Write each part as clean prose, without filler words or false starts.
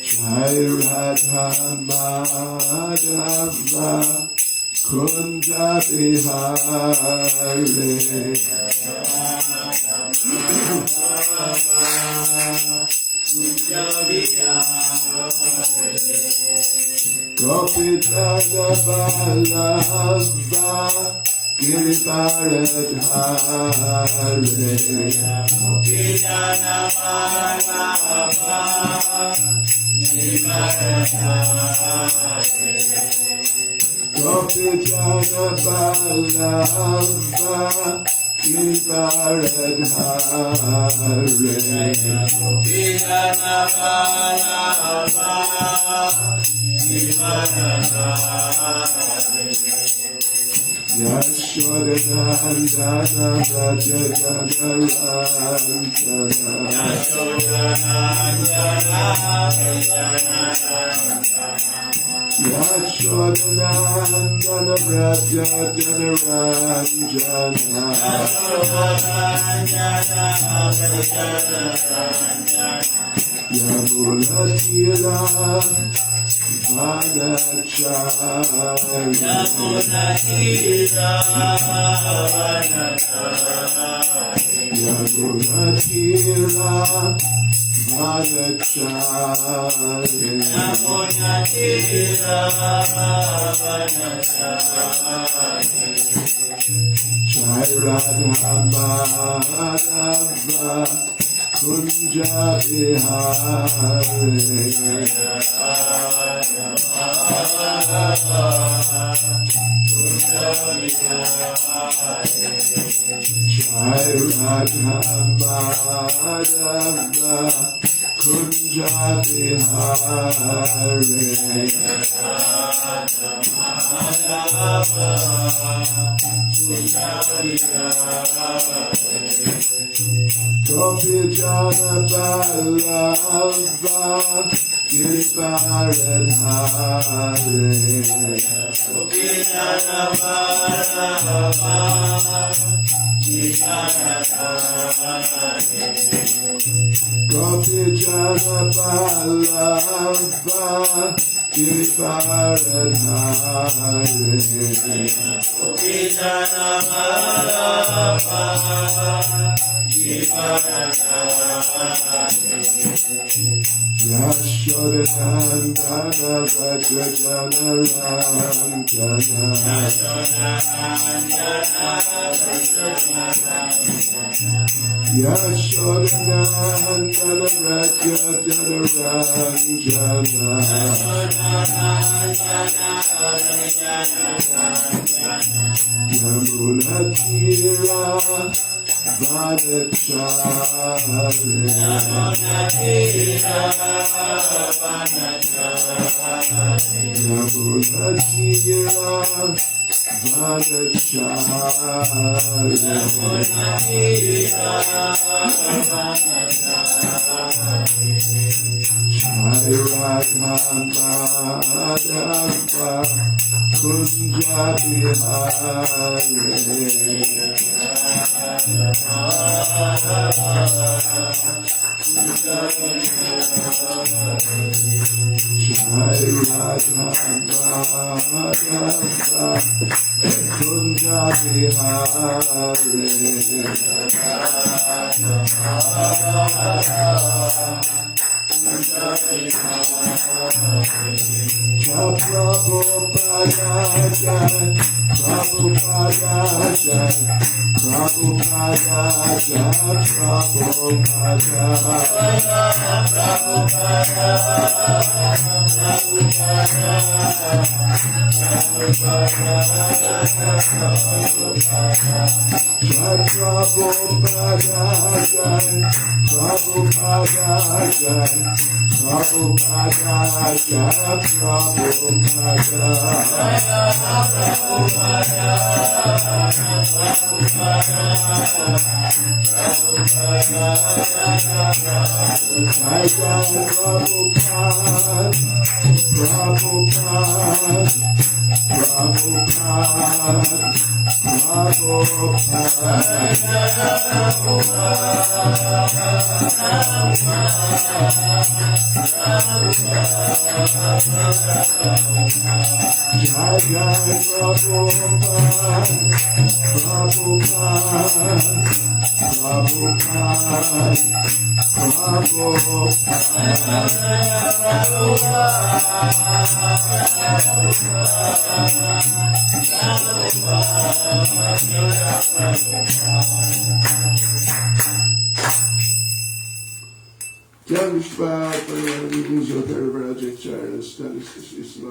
Jai Radha Madhava Kunja Bihari Gopitana Balava Giriparadhari Gopitana Balava Gopitana Balava Giriparadhari Gopitana Balava Yashodanandana Rajajanarantana Yashodanandana Rajajanarantana Yamulatira Vanachari Yamunatira Vanachari Jai Radha Madhava Kunja Bihari Jai Radha Madhava Kunja Bihari Gopijana Balava Giriparadhari Gopitana Balava Gopijana Balava Giriparadhari Gopitana Balava Yashodanandana Rajajanarantana Yashodanandana Rajajanarantana Yamunatira Vanachari Yamunatira Jai Radha Madhava Kunja Bihari Jai Radha Madhava Kunja Bihari Prabhupada Jai Prabhupada Jai Prabhupada Jai Prabhupada Jai Prabhupada Jai Prabhupada Jai Prabhupada Jai Prabhupada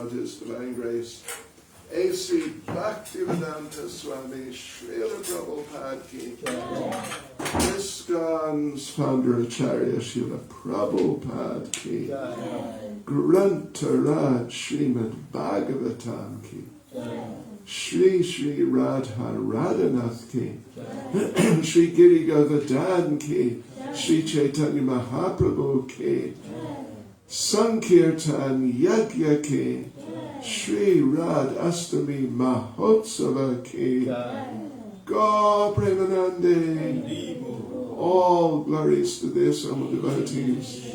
His Divine Grace, A.C. Bhakti Swami, Srila Prabhupada Ki, ISKCON's founder Acharya Srila Prabhupada Ki, Grantaraj Srimad Bhagavatam Ki, Shri Shri Radha Radhanath Ki, Shri Giri Govardhan Ki, Shri Caitanya Mahaprabhu Ki, Sankirtan Yagya Ki, Shri Rad Astami Mahotsava Ki, Go Premanande. All glories to their Sama devotees.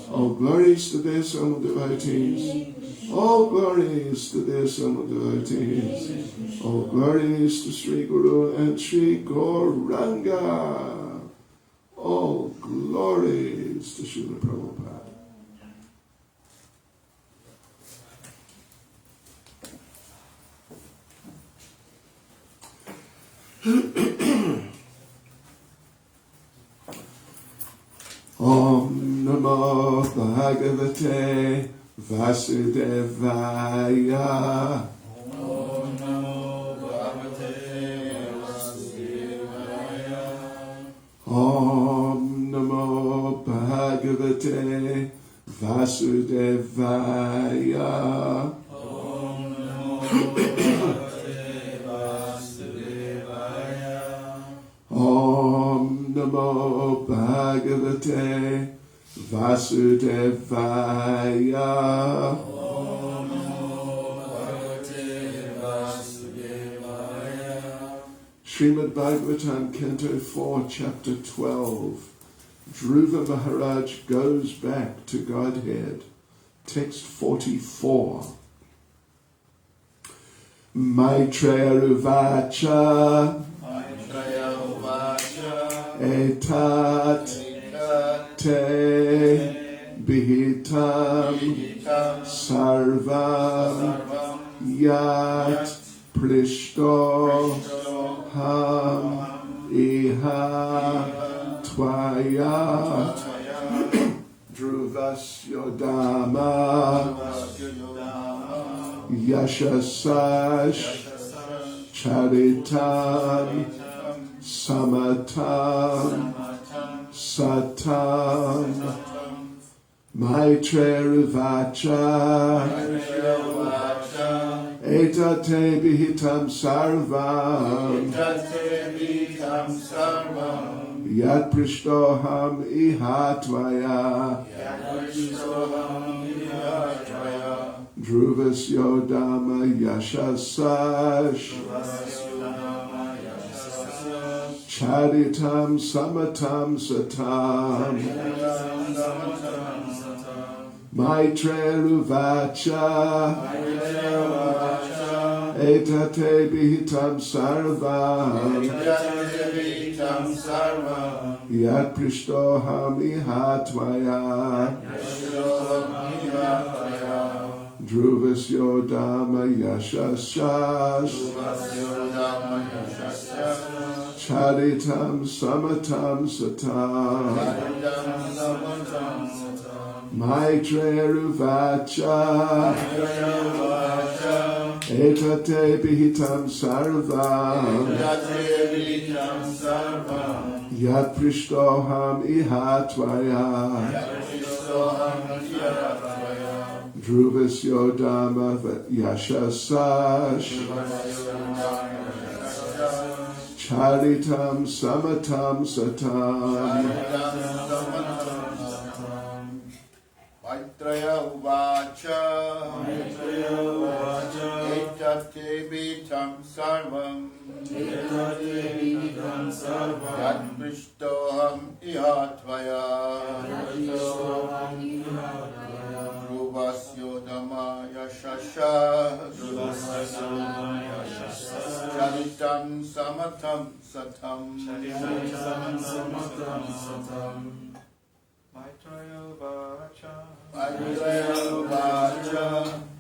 All glories to their Sama devotees. All glories to their Sama devotees. All glories to Sri Guru and Sri Gauranga. All glories to Srila Prabhupada. Om Namo Bhagavate Vasudevaya. Om Namo Bhagavate Vasudevaya. Om Namo Bhagavate Vasudevaya. Om Namo Bhagavate Vasudevaya. Om Namo Bhagavate Vasudevaya. Om Namo Bhagavate Vasudevaya. Srimad Bhagavatam, Canto 4, Chapter 12. Dhruva Maharaj goes back to Godhead. Text 44. Maitreya Uvacha. Etat te bihitam sarvam yat prishto ham iha tvaya druvasya dhamma yashasash charitam Samatam Satam Maitreya Vacha Etate Bihitam Sarvam Yat Prishtoham Ihatvaya Druvasya Dhamma Yashasash Charitam Samatam Satam Maitreya Uvacha Etate Bihitam Sarvam Yat Prishtoham Ihatvaya Druvasya Dhamma Yashasash Charitam Samatam Satam Maitreya Uvacha Etate Bihitam Sarvam Yat Prishtoham Ihatvaya Druvasya Dhamma Yashasash Charitam Samatam Satam Maitreya Uvacha Etattevitam sarvam Etattevitam sarvam Yat prishtoham ihatvaya Yatishtoham ihatvaya Ruvasyo dhamaya shashas Ruvasasya shasas Charitam samatam satam Charitam samatam satam Maitreya Vacha Maitreya Vacha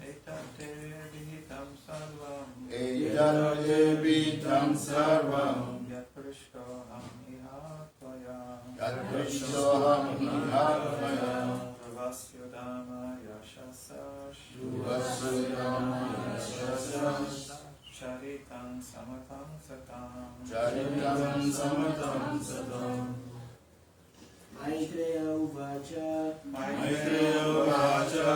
Etate Vihitam Sarvam Etattevitam sarvam Yat Prishtoham Ihatvaya Yat prishtoham ihatvaya Pravasya Dhamma Yashasash Ruvasyo dhamaya shashas Charitam Samatam Satam Charitam samatam satam Maitreya uvacha Maitreya Vacha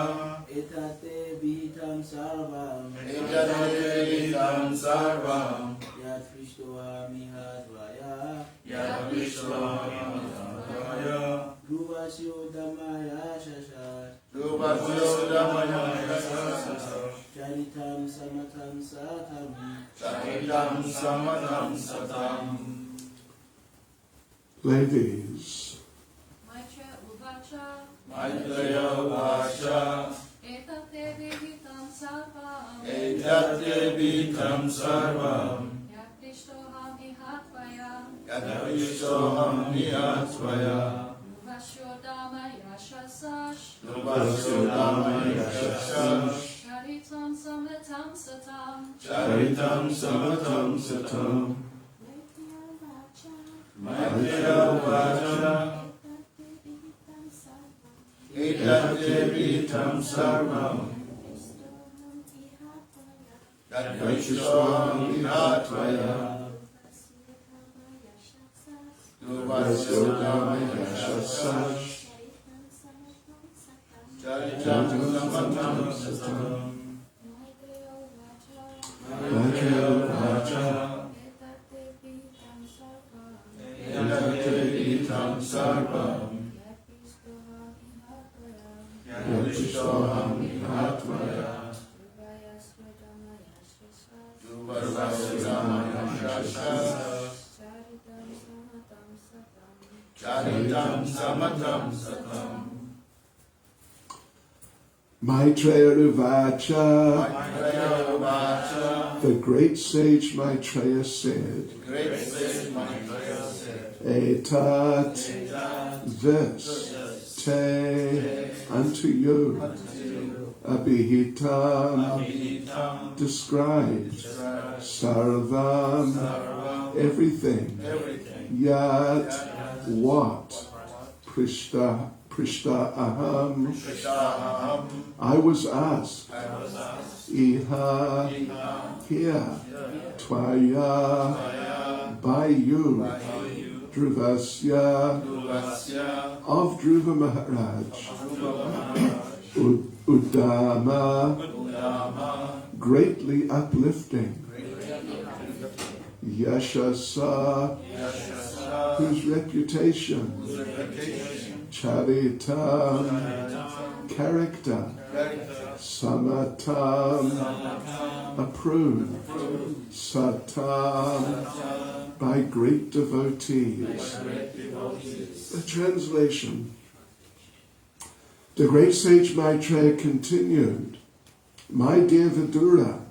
Etate vihitam sarvam Etattevitam sarvam Yat prishtoham ihatvaya Yat prishtoham ihatvaya Ruvasyo dhammaya shashas Ruvasyo dhamaya shashas Charitam samatam satam Charitam samatam satam. Ladies, Maitreya Uvacha Maitreya Vacha Etate Vihitam Sarvam Etattevitam sarvam Yat Prishtoham Ihatvaya Yat prishtoham ihatvaya Ruvasyo Dhamma Yashasash Ruvasyo dhamaya shashas Charitam Samatam Satam Charitam samatam satam Maitreya Vacha Etattevitam sarvam Yat prishtoham ihatvaya Ruvasyo dhamaya shashas Charitam samatam satam Maitreya Vacha Etattevitam sarvam Yat prishtoham ihatvaya Ruvasyo dhamaya shashas Charitam samatam satam Maitreya Uvacha, Maitreya Vacha the great sage Maitreya said, Great sage Maitreya said Etat, this, te, unto you, Abhihitam, Abhihitam described, Sarvam, everything, Yat, what, Prishta aham, Prishtoham I was asked, Iha, here, Tvaya, by you, Dhruvasya, Ruvasya of Dhruva Maharaj, Udama, greatly uplifting, Yashasa, whose reputation, Charitam, character, Samatam, approved, Satam, by great devotees. The translation. The great sage Maitreya continued, My dear Vidura,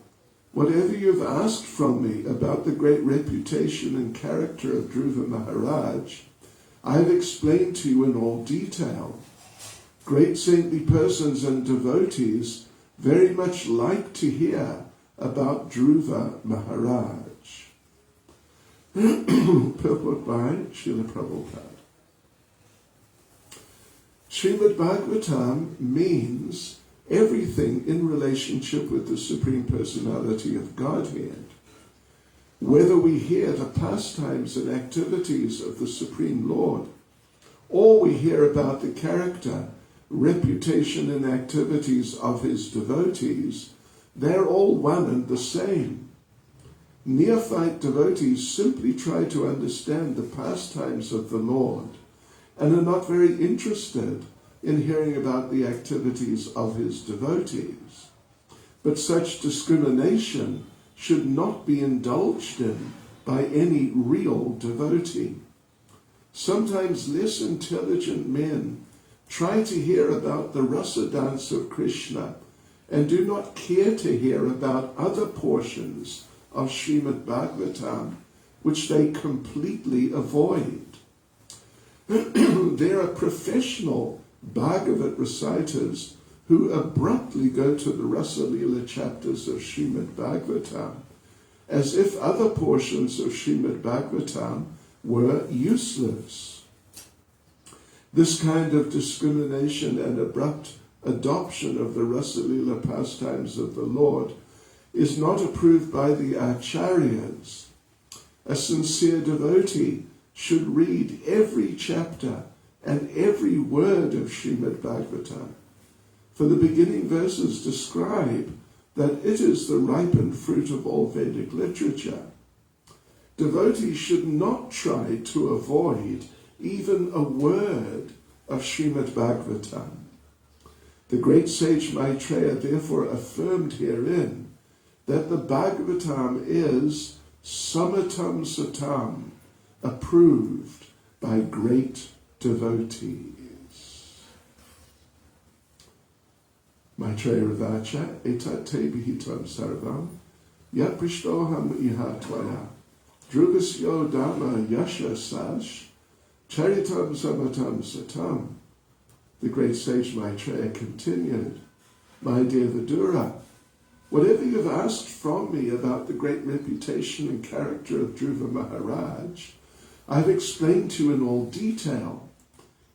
whatever you've asked from me about the great reputation and character of Dhruva Maharaj, I have explained to you in all detail. Great saintly persons and devotees very much like to hear about Dhruva Maharaj. Purport by Srila Prabhupada. Srimad Bhagavatam means everything in relationship with the Supreme Personality of Godhead. Whether we hear the pastimes and activities of the Supreme Lord, or we hear about the character, reputation and activities of his devotees, they're all one and the same. Neophyte devotees simply try to understand the pastimes of the Lord and are not very interested in hearing about the activities of his devotees. But such discrimination should not be indulged in by any real devotee. Sometimes less intelligent men try to hear about the rasa dance of Krishna and do not care to hear about other portions of Srimad Bhagavatam which they completely avoid. There are professional Bhagavat reciters who abruptly go to the Rasa Leela chapters of Srimad Bhagavatam as if other portions of Srimad Bhagavatam were useless. This kind of discrimination and abrupt adoption of the Rasa Leela pastimes of the Lord is not approved by the acharyas. A sincere devotee should read every chapter and every word of Srimad Bhagavatam, for the beginning verses describe that it is the ripened fruit of all Vedic literature. Devotees should not try to avoid even a word of Srimad Bhagavatam. The great sage Maitreya therefore affirmed herein that the Bhagavatam is samatam satam, approved by great devotees. Maitreya Ravacha etat te bihitam sarvam yat prishtoham iha tvaya drugasyo dhamma yasha sash charitam samatam satam. The great sage Maitreya continued, "My dear Vidura, whatever you've asked from me about the great reputation and character of Dhruva Maharaj, I've explained to you in all detail.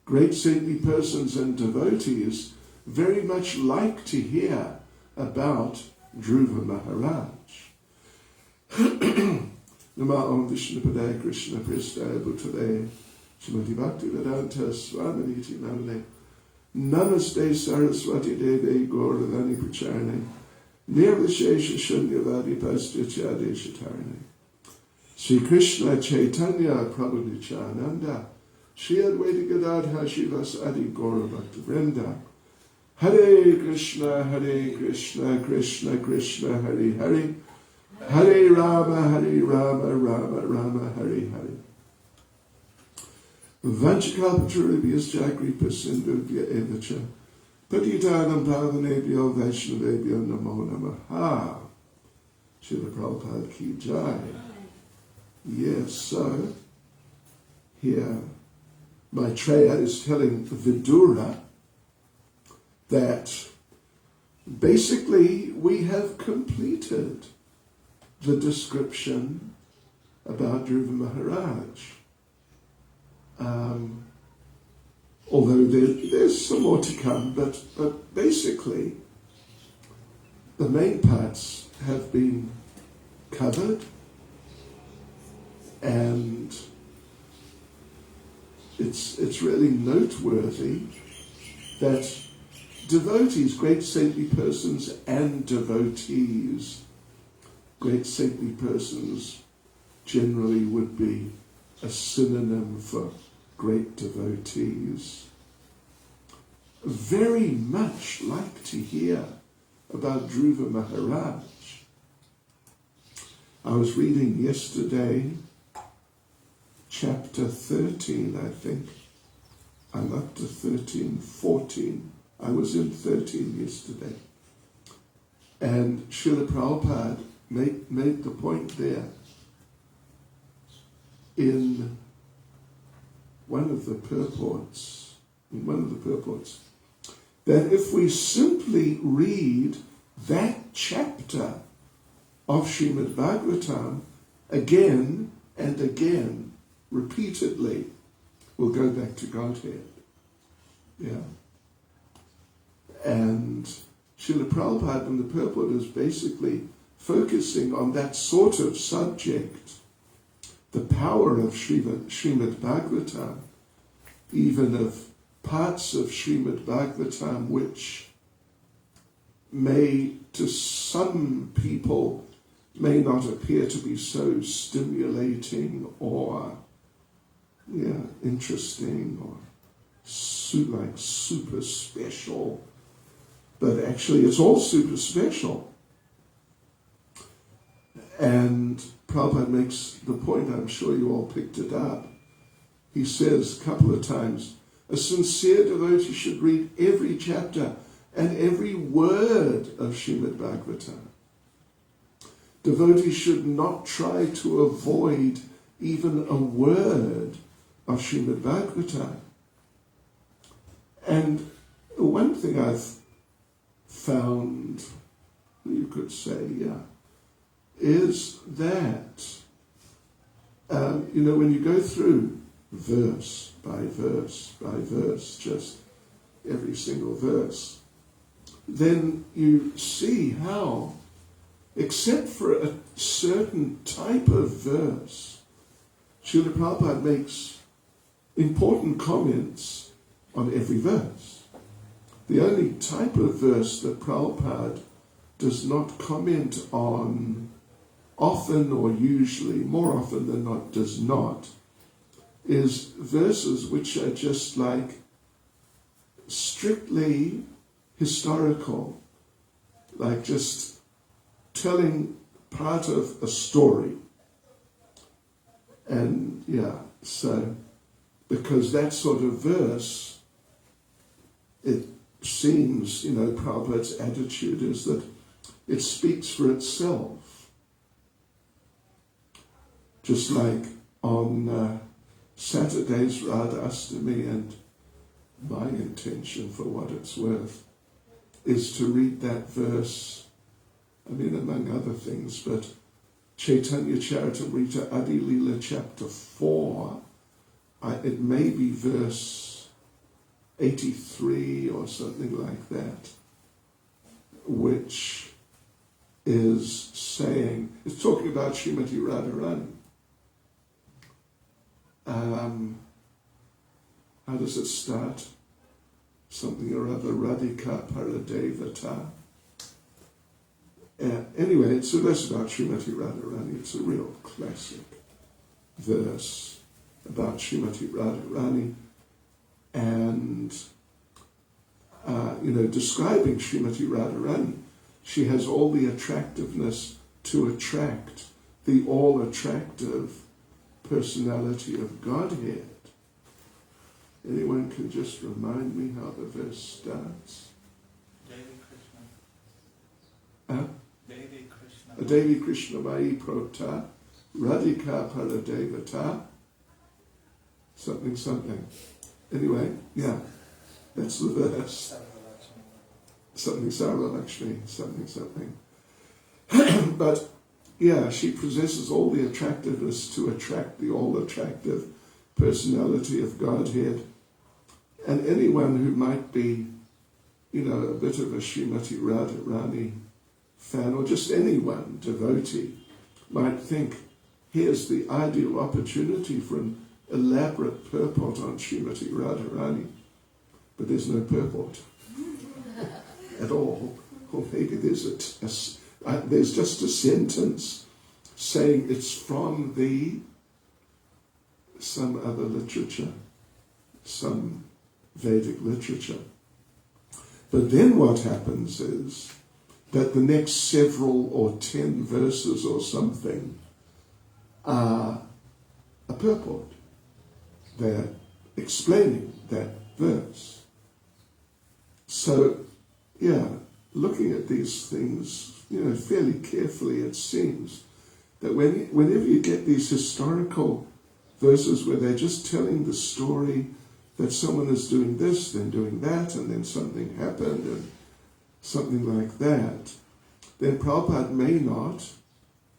Great saintly persons and devotees very much like to hear about Dhruva Maharaj." Nama Om Vishnupadaya Krishna Prestaya Bhutale Srimati Bhakti Vedanta Swami Niti Namane Namaste Saraswati Deve Gauravani Pracharane Nirvishesha Shunyavadi Pastyachade Shatarane Sri Krishna Caitanya Prabhu Nityananda Shri Advaita Gadadha Shivas Adi Gaura Bhakta Vrinda Hare Krishna Krishna Krishna Hare Hare Hare Rama Rama Rama Hare Hare Vanchakalpatarubhyas Jagripa Sindhubhya Evacha Patitanam Pavanebhyo Vaishnavebhyo Namo Namaha. Srila Prabhupada Ki Jai. Yes, so here Maitreya is telling Vidura that basically we have completed the description about Dhruva Maharaj. Although there's some more to come, but basically the main parts have been covered, and it's really noteworthy that devotees, great saintly persons and devotees, great saintly persons generally would be a synonym for great devotees, very much like to hear about Dhruva Maharaj. I was reading yesterday chapter 13, I think. I'm up to 13, 14. I was in 13 yesterday. And Srila Prabhupada made the point there in one of the purports, that if we simply read that chapter of Srimad Bhagavatam again and again, repeatedly, we'll go back to Godhead. Yeah. And Srila Prabhupada in the purport is basically focusing on that sort of subject, the power of Srimad Bhagavatam, even of parts of Srimad Bhagavatam which may, to some people, may not appear to be so stimulating or interesting or super special, but actually it's all super special. And Prabhupada makes the point, I'm sure you all picked it up. He says a couple of times, a sincere devotee should read every chapter and every word of Srimad Bhagavatam. Devotees should not try to avoid even a word of Srimad Bhagavatam. And one thing I've found, you could say, is that, when you go through verse by verse by verse, just every single verse, then you see how, except for a certain type of verse, Srila Prabhupada makes important comments on every verse. The only type of verse that Prabhupada does not comment on often or usually, more often than not, does not, is verses which are just like strictly historical, like just telling part of a story. And so because that sort of verse, it seems, Prabhupada's attitude is that it speaks for itself. Just like on Saturday's Radha Astami, and my intention, for what it's worth, is to read that verse, among other things, but Caitanya Charitamrita Adi Lila chapter 4, it may be verse 83 or something like that, which is saying, it's talking about Srimati Radharani. How does it start? Something or other, Radhika Paradevata. Anyway, it's a verse about Srimati Radharani. It's a real classic verse about Srimati Radharani, and describing Srimati Radharani. She has all the attractiveness to attract the all-attractive personality of Godhead. Anyone can just remind me how the verse starts? Devi Krishna. Devi Krishna. Devi Krishna Mai Prota, Radhika Paradevata, something. Anyway, that's the verse. Something Sarva-Lakshmi, something. But she possesses all the attractiveness to attract the all-attractive personality of Godhead. And anyone who might be, a bit of a Srimati Radharani fan, or just anyone, devotee, might think, here's the ideal opportunity for an elaborate purport on Srimati Radharani. But there's no purport at all. Or maybe there's there's just a sentence saying it's from some other literature, some Vedic literature. But then what happens is that the next several or 10 verses or something are a purport. They're explaining that verse. So, looking at these things, fairly carefully, it seems that whenever you get these historical verses where they're just telling the story that someone is doing this, then doing that, and then something happened, and something like that, then Prabhupada may not,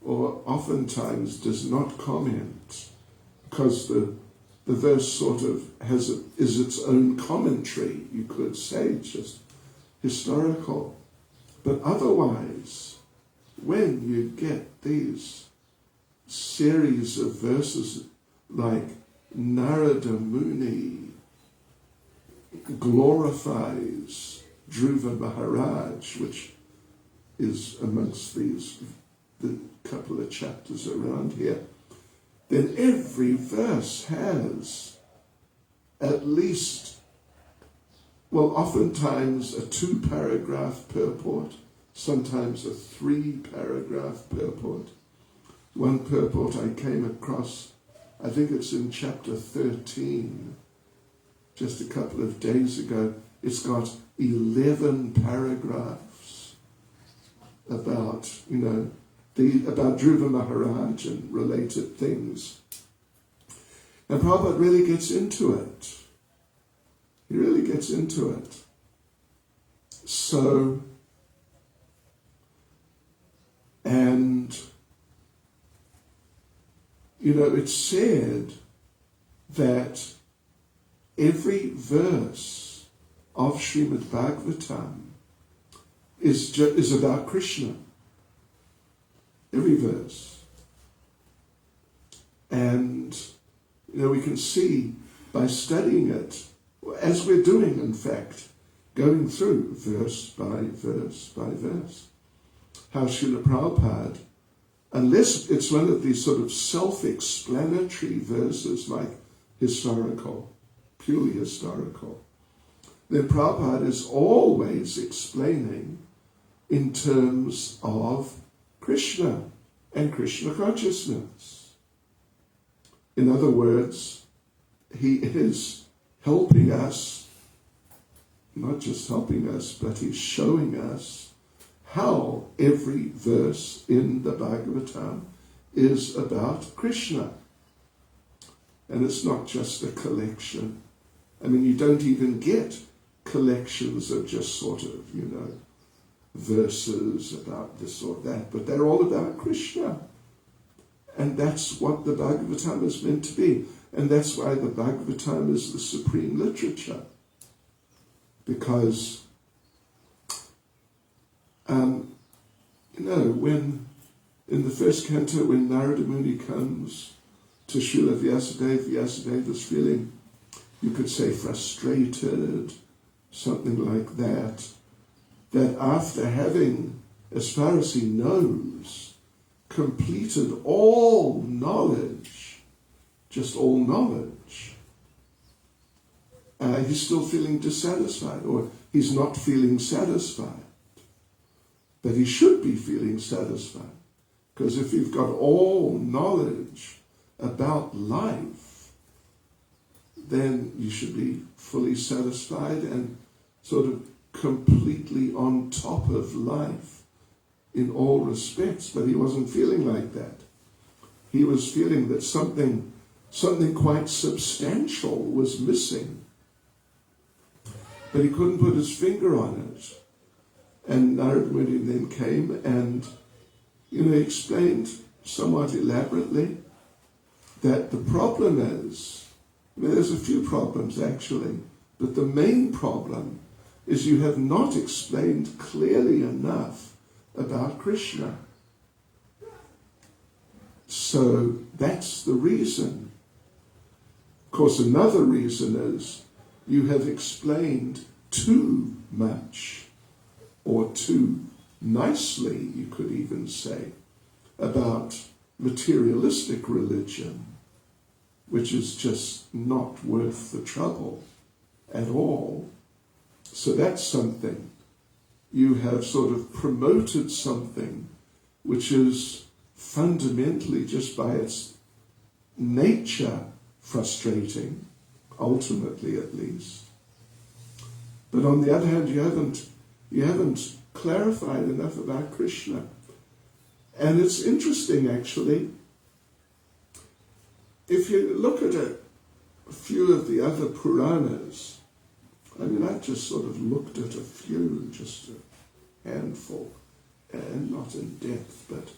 or oftentimes does not comment, because the verse sort of is its own commentary, you could say, just historical. But otherwise, when you get these series of verses like Narada Muni glorifies Dhruva Maharaj, which is amongst the couple of chapters around here, then every verse has at least, oftentimes a 2-paragraph purport, sometimes a 3-paragraph purport. one purport I came across, I think it's in chapter 13, just a couple of days ago. It's got 11 paragraphs about, about Dhruva Maharaj and related things. And Prabhupada really gets into it. He really gets into it. So, and, it's said that every verse of Srimad Bhagavatam is about Krishna. Every verse. And, we can see by studying it, as we're doing, in fact, going through verse by verse by verse, how Srila Prabhupada, unless it's one of these sort of self-explanatory verses like historical, purely historical, then Prabhupada is always explaining in terms of Krishna and Krishna consciousness. In other words, he is helping us, not just helping us, but he's showing us how every verse in the Bhagavatam is about Krishna. And it's not just a collection. I mean, you don't even get collections of just sort of, verses about this or that, but they're all about Krishna. And that's what the Bhagavatam is meant to be. And that's why the Bhagavatam is the supreme literature. Because, when in the first canto, when Narada Muni comes to Srila Vyasadeva is feeling, you could say, frustrated, something like that, that after having, as far as he knows, completed all knowledge, just all knowledge, he's still feeling dissatisfied, or he's not feeling satisfied. But he should be feeling satisfied, because if you've got all knowledge about life, then you should be fully satisfied and sort of completely on top of life in all respects. But he wasn't feeling like that. He was feeling that something quite substantial was missing. But he couldn't put his finger on it. And Narada Muni then came and, explained somewhat elaborately that the problem is, there's a few problems actually, but the main problem is you have not explained clearly enough about Krishna. So that's the reason. Of course, another reason is you have explained too much, or too nicely, you could even say, about materialistic religion, which is just not worth the trouble at all. So that's something. You have sort of promoted something which is fundamentally, just by its nature, frustrating, ultimately at least. But on the other hand, you haven't clarified enough about Krishna. And it's interesting, actually, if you look at a few of the other Puranas, I just sort of looked at a few, just a handful, and not in depth, but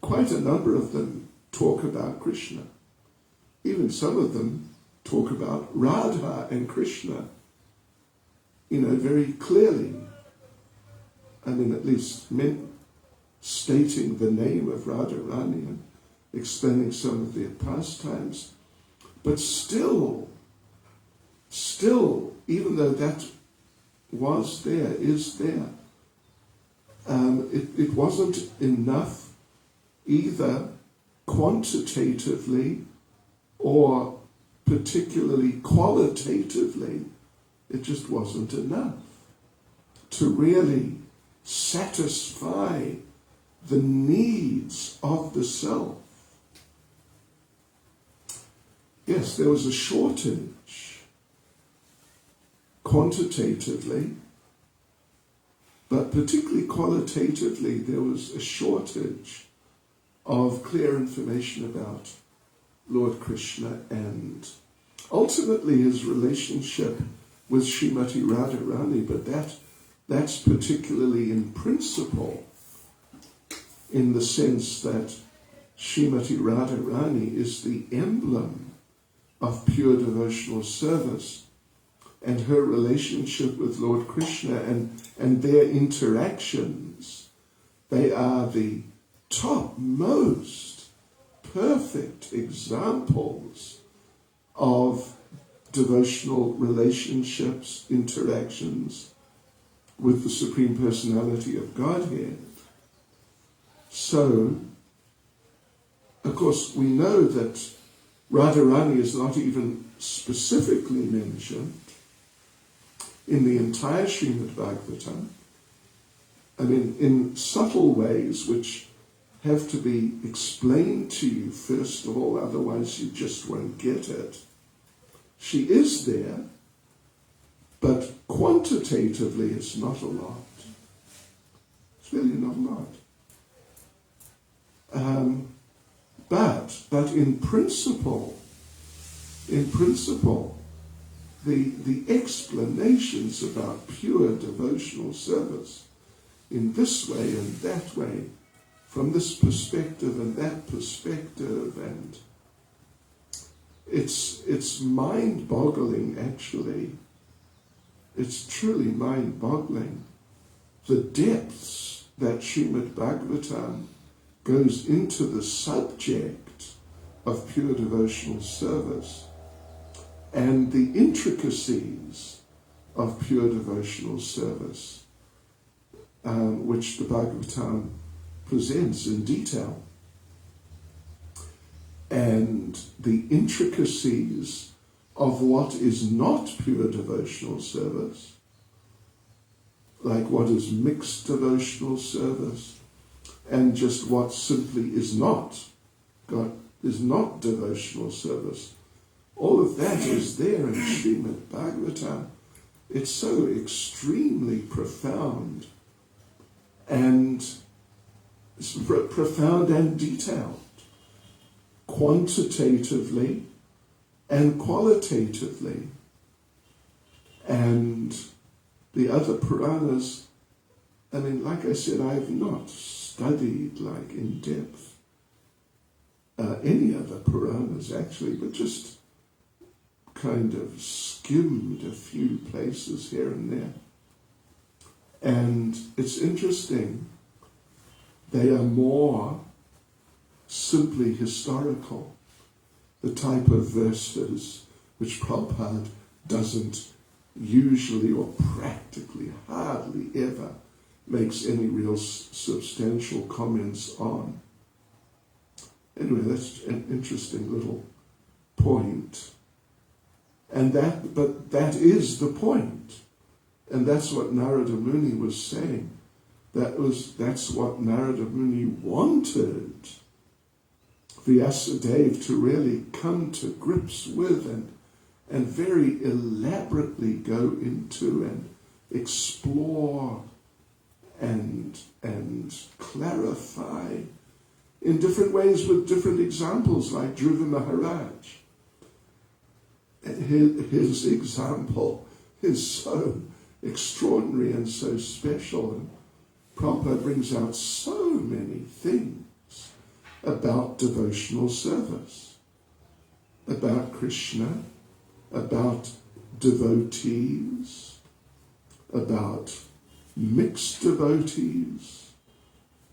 quite a number of them talk about Krishna. Even some of them talk about Radha and Krishna, very clearly. At least stating the name of Radharani and explaining some of their pastimes. But still, even though that was there, is there, it wasn't enough either quantitatively or particularly qualitatively. It just wasn't enough to really satisfy the needs of the self. Yes, there was a shortage quantitatively, but particularly qualitatively, there was a shortage of clear information about Lord Krishna and ultimately his relationship with Srimati Radharani, but that's particularly in principle, in the sense that Srimati Radharani is the emblem of pure devotional service, and her relationship with Lord Krishna and their interactions, they are the topmost perfect examples of devotional relationships, interactions with the Supreme Personality of Godhead. So, of course, we know that Radharani is not even specifically mentioned in the entire Srimad Bhagavatam. I mean, in subtle ways which have to be explained to you first of all, otherwise you just won't get it. She is there, but quantitatively it's not a lot. It's really not a lot. But in principle, the explanations about pure devotional service in this way and that way, from this perspective and that perspective, and it's mind-boggling actually. It's truly mind-boggling, the depths that Srimad Bhagavatam goes into the subject of pure devotional service and the intricacies of pure devotional service, which the Bhagavatam presents in detail. And the intricacies of what is not pure devotional service, like what is mixed devotional service, and just what simply is not devotional service. All of that is there in Srimad Bhagavatam. It's so extremely profound and detailed, quantitatively and qualitatively. And the other Puranas, I mean, like I said, I have not studied like in depth any other Puranas actually, but just kind of skimmed a few places here and there. And it's interesting, they are more simply historical, the type of verses which Prabhupada doesn't usually or practically hardly ever makes any real substantial comments on. Anyway, that's an interesting little point. But that is the point. And that's what Narada Muni was saying. That's what Narada Muni wanted Vyasadeva to really come to grips with and very elaborately go into and explore and clarify in different ways with different examples, like Dhruva Maharaj. His example is so extraordinary and so special, and Prabhupada brings out so many things about devotional service, about Krishna, about devotees, about mixed devotees,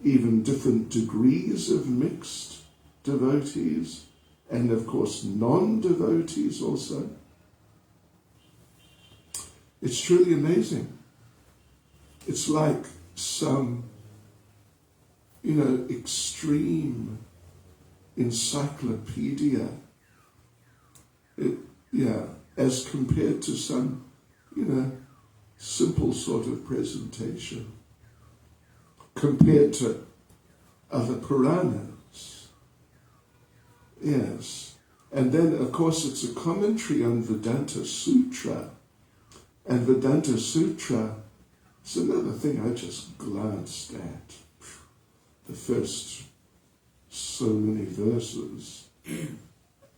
even different degrees of mixed devotees, and of course non-devotees also. It's truly amazing. It's like some, extreme encyclopedia. As compared to some, simple sort of presentation. Compared to are the Puranas. Yes. And then, of course, it's a commentary on Vedanta Sutra. And Vedanta Sutra is another thing I just glanced at. The first so many verses.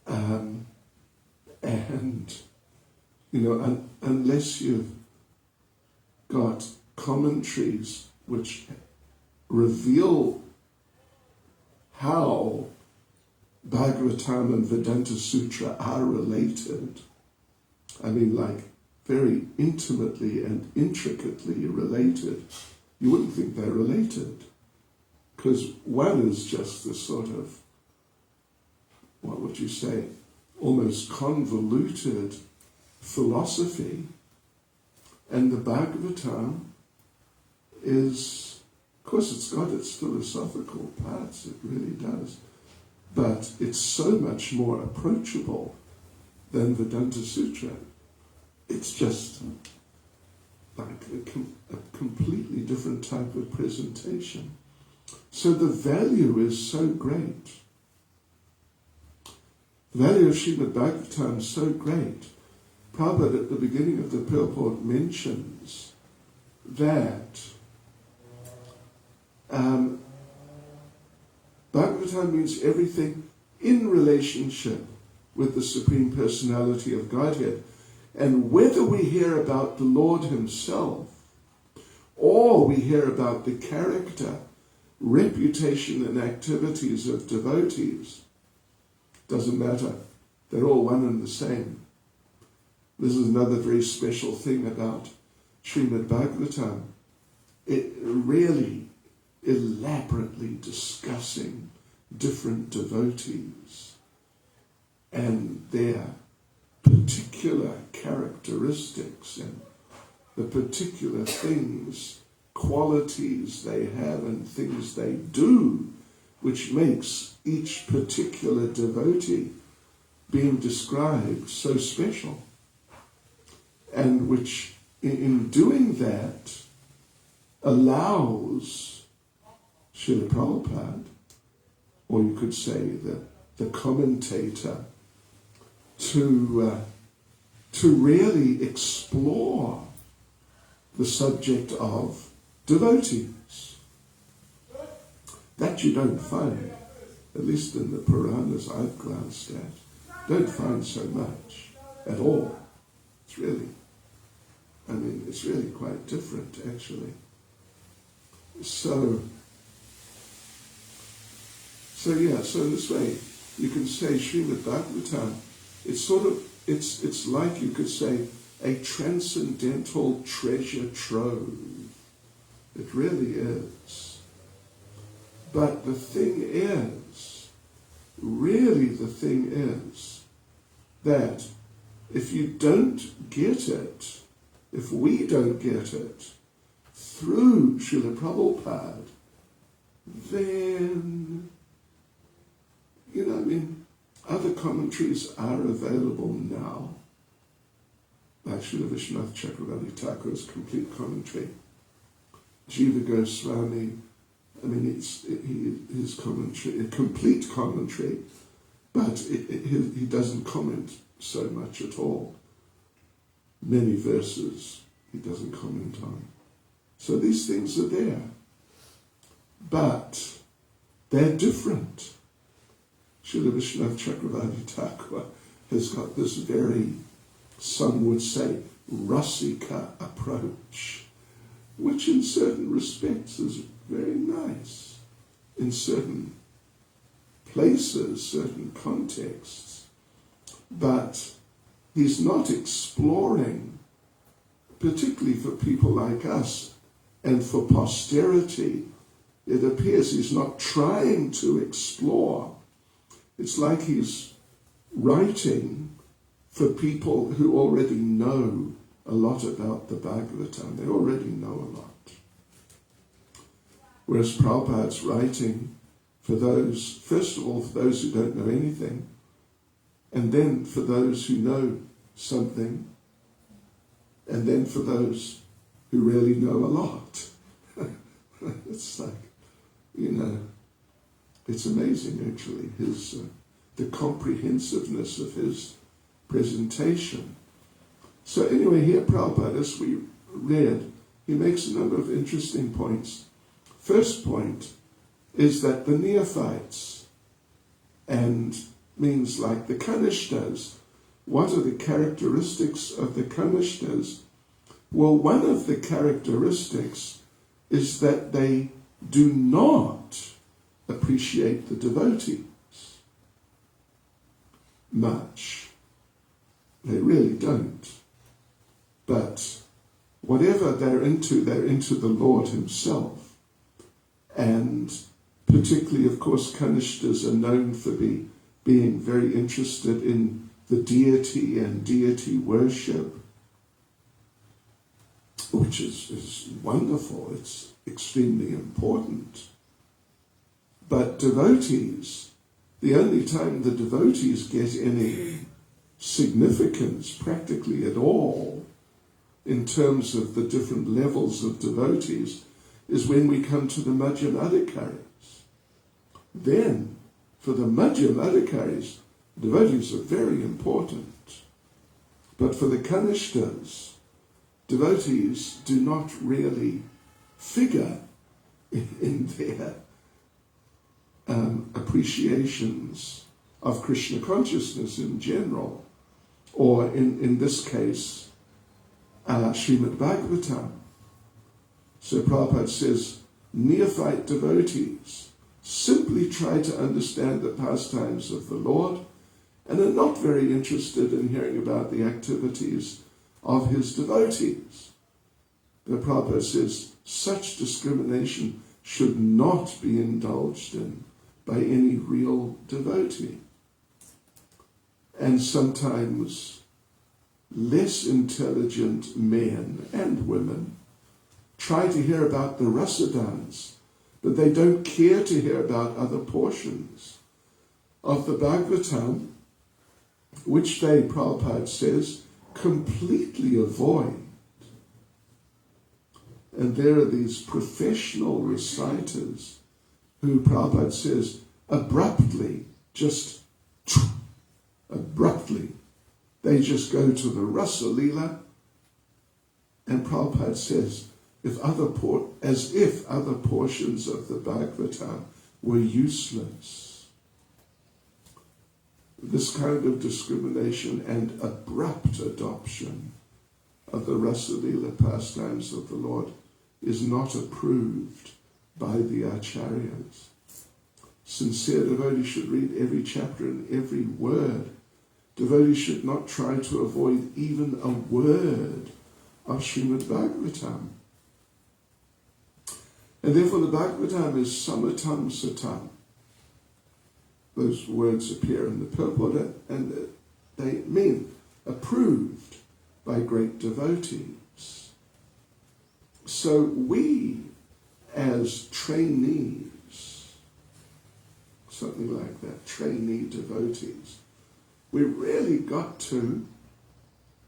And, unless you've got commentaries which reveal how Bhagavatam and Vedanta Sutra are related, like very intimately and intricately related, you wouldn't think they're related. Because one is just this sort of, what would you say, almost convoluted philosophy, and the Bhagavatam is, of course, it's got its philosophical parts, it really does, but it's so much more approachable than Vedanta Sutra. It's just like a completely different type of presentation. So the value is so great. The value of Srimad Bhagavatam is so great. Prabhupada at the beginning of the purport mentions that Bhagavatam means everything in relationship with the Supreme Personality of Godhead. And whether we hear about the Lord himself or we hear about the character, reputation and activities of devotees, doesn't matter. They're all one and the same. This is another very special thing about Srimad Bhagavatam. It really elaborately discussing different devotees and their particular characteristics and the particular things, qualities they have and things they do, which makes each particular devotee being described so special, and which in doing that allows Srila Prabhupada, or you could say the commentator, to really explore the subject of devotees. That you don't find, at least in the Puranas I've glanced at, don't find so much at all. It's really, it's really quite different actually. So this way you can say Srimad Bhagavatam, it's like you could say a transcendental treasure trove. It really is. But the thing is that if you don't get it, if we don't get it through Srila Prabhupada, then, other commentaries are available now, like Srila Vishwanath Chakravarti Thakur's complete commentary. Jiva Goswami, his commentary, a complete commentary, but he doesn't comment so much at all. Many verses he doesn't comment on. So these things are there, but they're different. Srila Vishwanath Chakravarti Thakur has got this very, some would say, rasika approach, which in certain respects is very nice, in certain places, certain contexts, but he's not exploring, particularly for people like us and for posterity. It appears he's not trying to explore. It's like he's writing for people who already know a lot about the Bhagavatam. They already know a lot. Whereas Prabhupada's writing for those, first of all, for those who don't know anything, and then for those who know something, and then for those who really know a lot. It's like, It's amazing, actually, the comprehensiveness of his presentation. So anyway, here Prabhupada, as we read, he makes a number of interesting points. First point is that the neophytes, and means like the Kanishtas, what are the characteristics of the Kanishtas? Well, one of the characteristics is that they do not appreciate the devotees much. They really don't. But whatever they're into the Lord himself. And particularly, of course, Kanishtas are known for being very interested in the deity and deity worship, which is wonderful. It's extremely important. But devotees, the only time the devotees get any significance practically at all in terms of the different levels of devotees is when we come to the Madhyamadhikaris. Then, for the Madhyamadhikaris, devotees are very important. But for the Kanishtas, devotees do not really figure in their appreciations of Krishna consciousness in general, or in this case, Srimad Bhagavatam. So Prabhupada says, neophyte devotees simply try to understand the pastimes of the Lord and are not very interested in hearing about the activities of his devotees. But Prabhupada says, such discrimination should not be indulged in by any real devotee. And sometimes less intelligent men and women try to hear about the rasa dance, but they don't care to hear about other portions of the Bhagavatam, which they, Prabhupada says, completely avoid. And there are these professional reciters who, Prabhupada says, abruptly, they just go to the Rasa Leela, and Prabhupada says, as if other portions of the Bhagavatam were useless. This kind of discrimination and abrupt adoption of the Rasa Leela pastimes of the Lord is not approved by the Acharyas. Sincere devotees should read every chapter and every word. Devotees should not try to avoid even a word of Srimad Bhagavatam. And therefore the Bhagavatam is samatam satam. Those words appear in the purport, and they mean approved by great devotees. So we, as trainees, something like that, trainee devotees, we really got to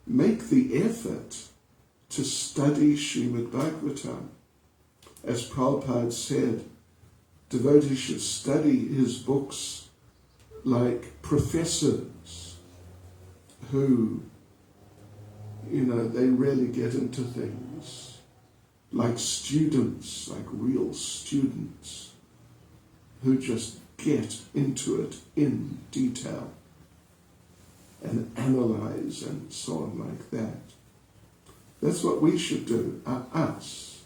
make the effort to study Srimad Bhagavatam. As Prabhupada said, devotees should study his books like professors who, they really get into things, like students, like real students, who just get into it in detail and analyze and so on like that. That's what we should do, us.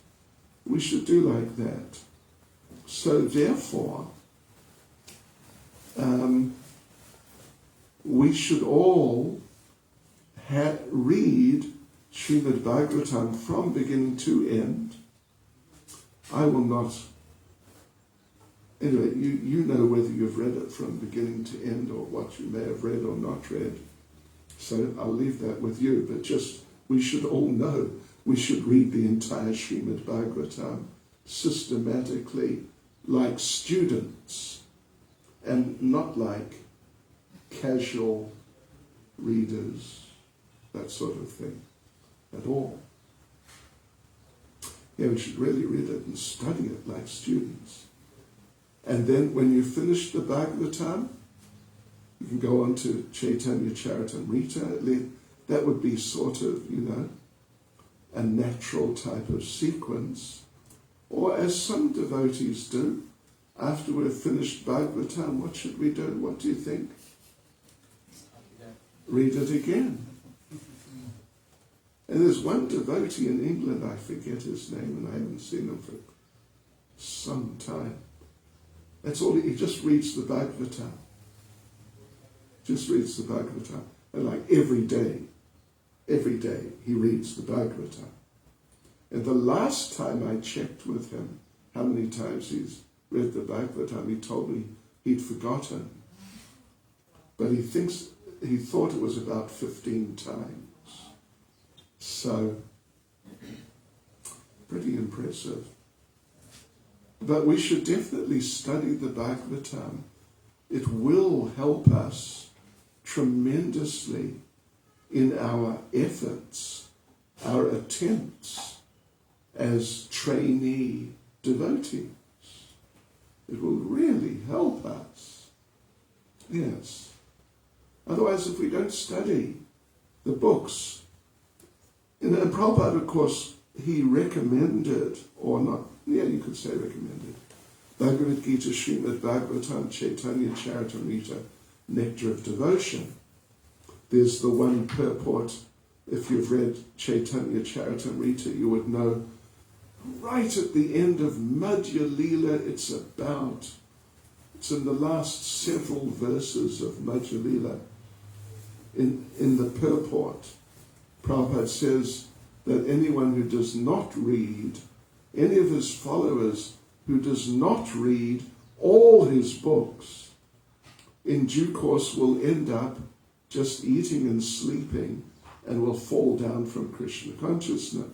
We should do like that. So therefore, we should all read Srimad Bhagavatam from beginning to end. I will not. Anyway, you know whether you've read it from beginning to end or what you may have read or not read. So I'll leave that with you. But just, we should all know, we should read the entire Srimad Bhagavatam systematically like students and not like casual readers, that sort of thing, at all. Yeah, we should really read it and study it like students. And then when you finish the Bhagavatam, you can go on to Caitanya Charitamrita. That would be sort of, a natural type of sequence. Or as some devotees do, after we've finished Bhagavatam, what should we do? What do you think? Read it again. And there's one devotee in England, I forget his name, and I haven't seen him for some time. That's all, he just reads the Bhagavatam. Just reads the Bhagavatam. And like every day he reads the Bhagavatam. And the last time I checked with him how many times he's read the Bhagavatam, he told me he'd forgotten. But he thought it was about 15 times. So, pretty impressive. But we should definitely study the Bhagavatam. It will help us tremendously in our efforts, our attempts as trainee devotees. It will really help us. Yes. Otherwise, if we don't study the books, and Prabhupada, of course, he recommended, or not, you could say recommended, Bhagavad Gita, Srimad, Bhagavatam, Caitanya Charitamrita, Nectar of Devotion. There's the one purport. If you've read Caitanya Charitamrita, you would know right at the end of Madhya Lila, it's in the last several verses of Madhya Lila. In the purport, Prabhupada says that anyone who does not read, any of his followers who does not read all his books, in due course will end up just eating and sleeping and will fall down from Krishna consciousness.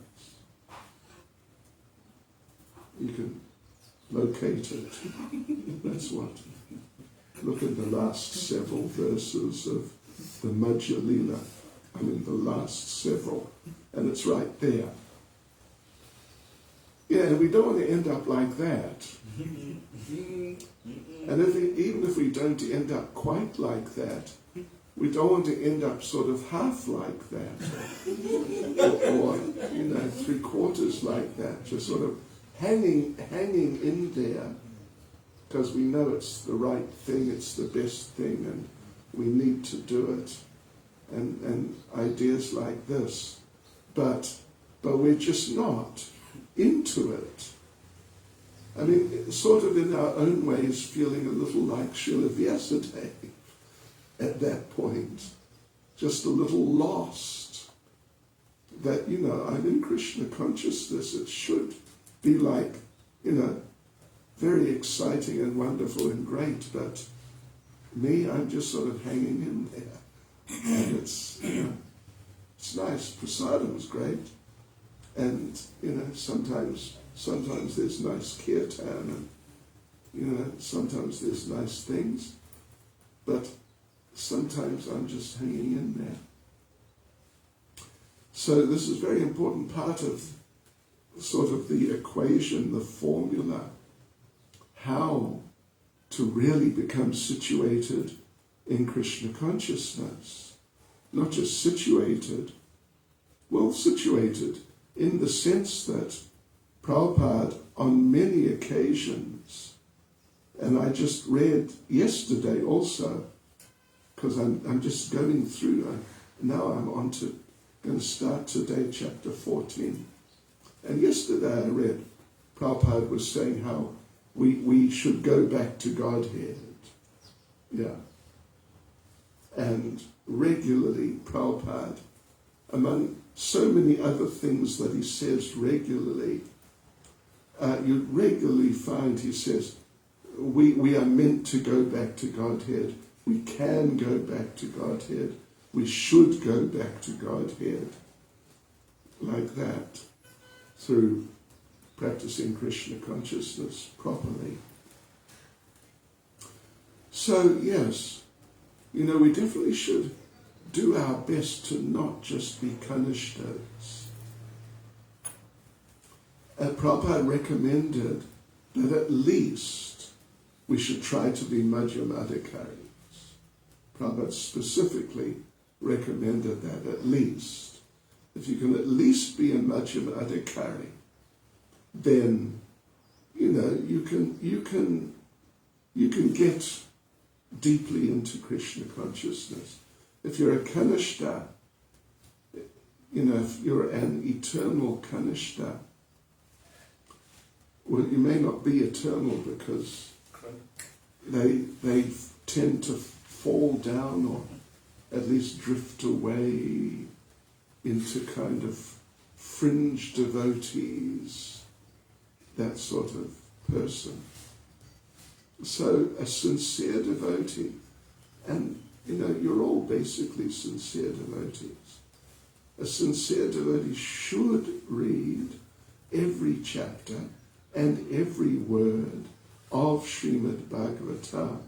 You can locate it. That's what. Look at the last several verses of the Madhya Lila. I mean, the last several. And it's right there. Yeah, we don't want to end up like that. And even if we don't end up quite like that, we don't want to end up sort of half like that. or 3/4 like that. Just sort of hanging in there, because we know it's the right thing, it's the best thing, and we need to do it. And ideas like this. But we're just not into it. I mean, sort of in our own ways, feeling a little like Srila Vyasadeva at that point. Just a little lost. That, I'm in Krishna consciousness. It should be like, very exciting and wonderful and great, but me, I'm just sort of hanging in there. And it's nice. Prasadam is great. And, sometimes there's nice kirtan and, sometimes there's nice things. But sometimes I'm just hanging in there. So this is a very important part of sort of the equation, the formula, how to really become situated in Krishna consciousness. Not just situated, situated in the sense that Prabhupada on many occasions, and I just read yesterday also, because I'm just going through, now I'm going to start today chapter 14. And yesterday I read, Prabhupada was saying how we should go back to Godhead. Yeah. And regularly, Prabhupada, among so many other things that he says regularly, you regularly find he says, we are meant to go back to Godhead. We can go back to Godhead. We should go back to Godhead. Like that. Through practicing Krishna consciousness properly. So, yes, we definitely should do our best to not just be kanishtas. Prabhupada recommended that at least we should try to be Madhyamadikaris. Prabhupada specifically recommended that at least. If you can at least be a Madhyamadikari, then you can get deeply into Krishna consciousness. If you're a Kanishta, if you're an eternal Kanishta, well, you may not be eternal because they tend to fall down or at least drift away into kind of fringe devotees, that sort of person. So a sincere devotee, and you're all basically sincere devotees. A sincere devotee should read every chapter and every word of Srimad Bhagavatam.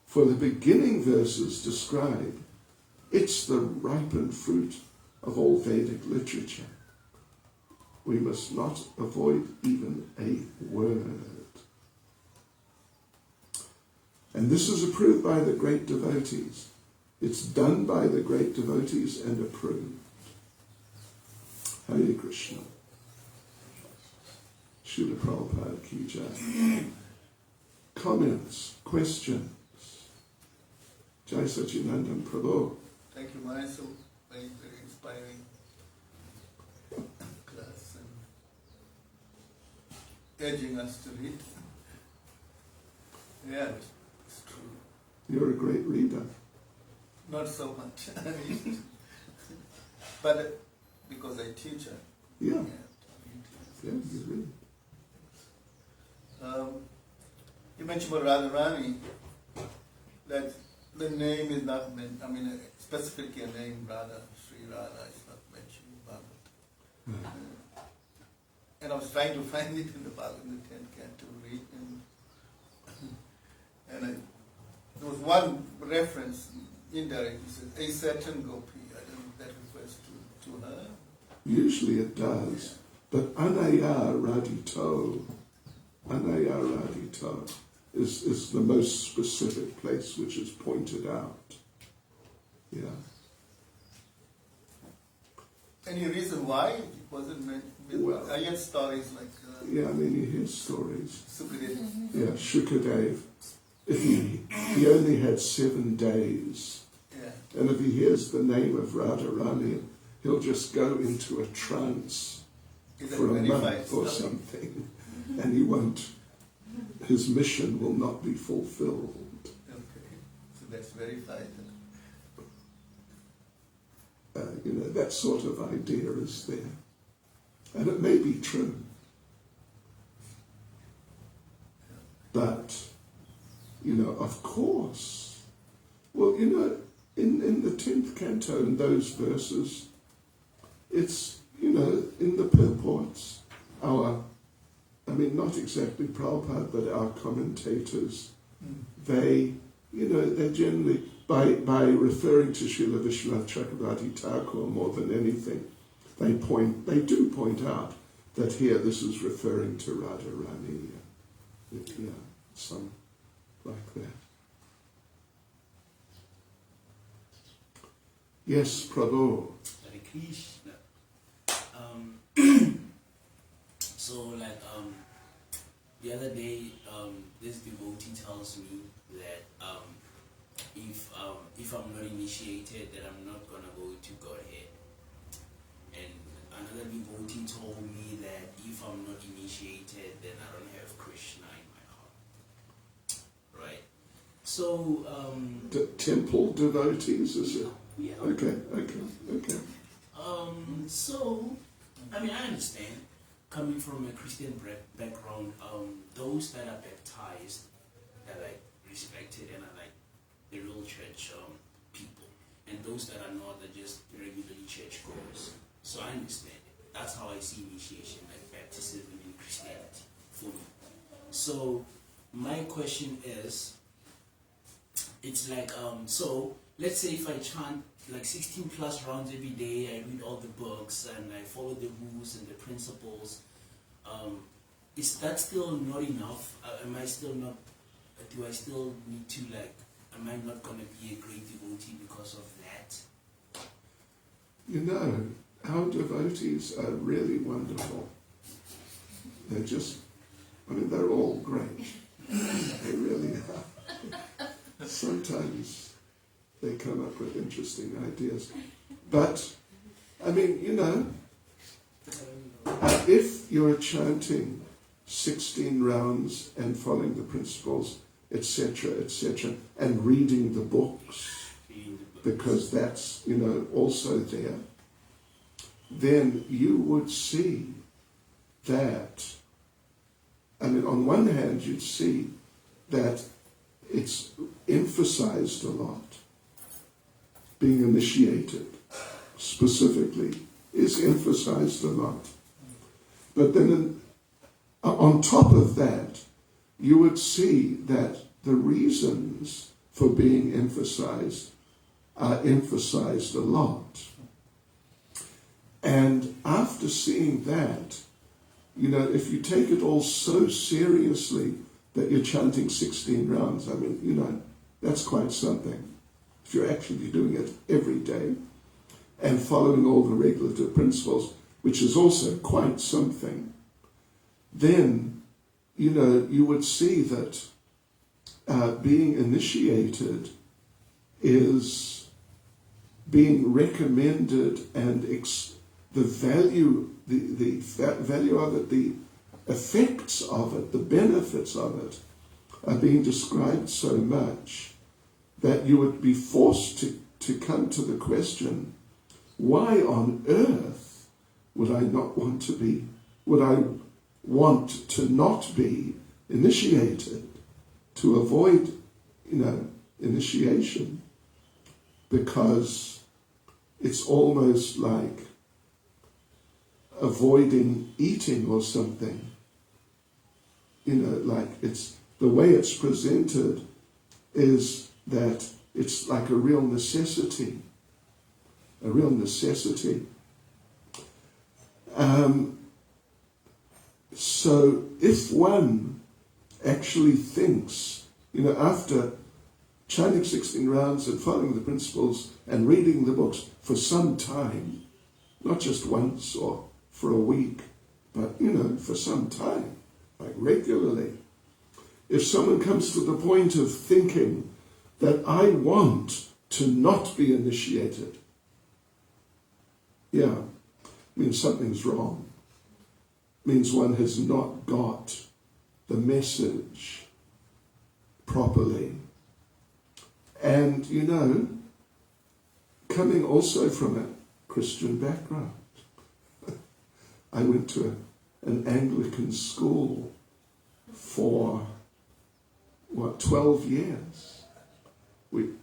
For the beginning verses describe it's the ripened fruit of all Vedic literature. We must not avoid even a word. And this is approved by the great devotees. It's done by the great devotees and approved. Hare Krishna. Srila Prabhupada ki jai. Comments, questions? Jai Sachinandam Prabhu. Thank you, Maestro. Very, very inspiring class and urging us to read. Yeah, it's true. You're a great reader. Not so much. But because I teach, Yeah, yeah, you read. You mentioned about Radharani, that the name is not meant, specifically a name, Radha, Sri Radha is not mentioned in Bhagavatam. And I was trying to find it in the Bhagavatam, the 10th canto, read, and there was one reference, indirectly, it says, a certain gopi. I don't know if that refers to her. Usually it does. But Anaya Radito is the most specific place which is pointed out. Yeah. Any reason why it wasn't meant? Well, I heard stories like Yeah, you hear stories. Sukadev. Yeah, Shukadev. He only had 7 days. Yeah. And if he hears the name of Radharani, he'll just go into a trance for a month or something. And he won't, his mission will not be fulfilled. Okay, so that's verified. That sort of idea is there. And it may be true. But, of course. Well, in the 10th canto, in those verses, it's, in the purports, not exactly Prabhupada, but our commentators, they generally, by referring to Srila Vishwanath Chakravarti Thakur more than anything, they do point out that here this is referring to Radharani. Yeah, some like that. Yes, Prabhu. Hare Krishna. So the other day, this devotee tells me that if I'm not initiated, then I'm not gonna go to Godhead. And another devotee told me that if I'm not initiated, then I don't have Krishna in my heart. Right? So Temple devotees, is it? yeah. Okay. So I understand. Coming from a Christian background, those that are baptized are respected and are the real church people, and those that are not are just regularly churchgoers. So I understand it. That's how I see initiation, baptism in Christianity for me. So my question is, it's so let's say if I chant 16 plus rounds every day, I read all the books and I follow the rules and the principles, is that still not enough? Am I still not? Do I still need to like? Am I not going to be a great devotee because of that? You know, our devotees are really wonderful. They're just, I mean, they're all great. They really are. Sometimes they come up with interesting ideas. But, I mean, you know, if you're chanting 16 rounds and following the principles, etc., and reading the books, because that's, you know, also there, then you would see that, I mean, on one hand, you'd see that it's emphasized a lot. Being initiated, specifically, is emphasized a lot. But then on top of that, you would see that the reasons for being emphasized are emphasized a lot. And after seeing that, you know, if you take it all so seriously that you're chanting 16 rounds, I mean, you know, that's quite something. If you're actually doing it every day and following all the regulative principles, which is also quite something, then, you know, you would see that being initiated is being recommended, and the value of it, the effects of it, the benefits of it are being described so much that you would be forced to come to the question, why on earth would I not want to be, would I want to not be initiated, to avoid, you know, initiation, because it's almost like avoiding eating or something. You know, like it's, the way it's presented is that it's like a real necessity. A real necessity. So if one actually thinks, you know, after chanting 16 rounds and following the principles and reading the books for some time, not just once or for a week, but, you know, for some time, like regularly, if someone comes to the point of thinking that I want to not be initiated, yeah, means something's wrong. Means one has not got the message properly. And, you know, coming also from a Christian background, I went to an Anglican school for, 12 years.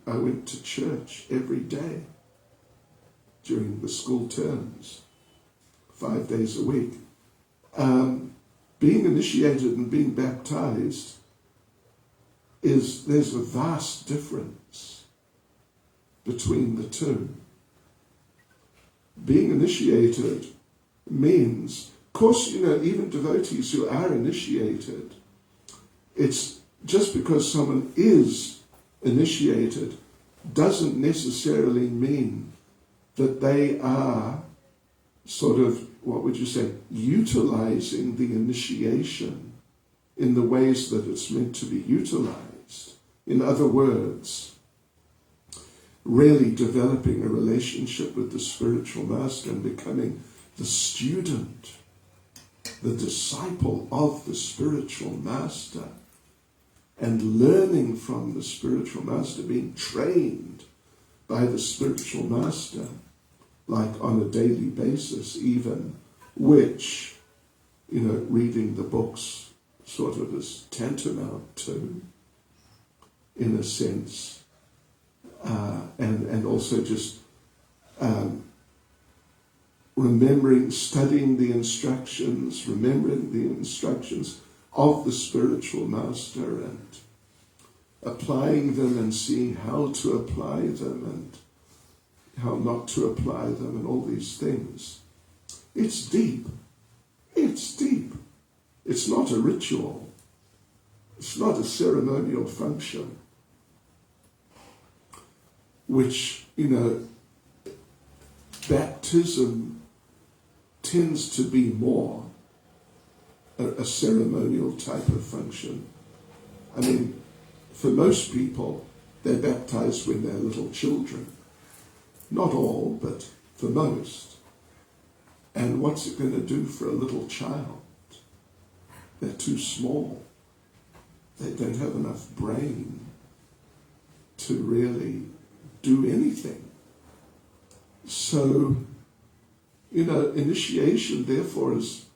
I went to church every day during the school terms, 5 days a week. Being initiated and being baptized there's a vast difference between the two. Being initiated means, of course, you know, even devotees who are initiated, it's just because someone is initiated doesn't necessarily mean that they are sort of, what would you say, utilizing the initiation in the ways that it's meant to be utilized. In other words, really developing a relationship with the spiritual master and becoming the student, the disciple of the spiritual master, and learning from the spiritual master, being trained by the spiritual master, like on a daily basis even, which, you know, reading the books sort of is tantamount to, in a sense, and also just remembering, studying the instructions, remembering the instructions of the spiritual master and applying them and seeing how to apply them and how not to apply them and all these things. It's deep. It's deep. It's not a ritual. It's not a ceremonial function, which, baptism tends to be more a ceremonial type of function. I mean, for most people, they're baptized when they're little children. Not all, but for most. And what's it going to do for a little child? They're too small. They don't have enough brain to really do anything. So, initiation therefore is,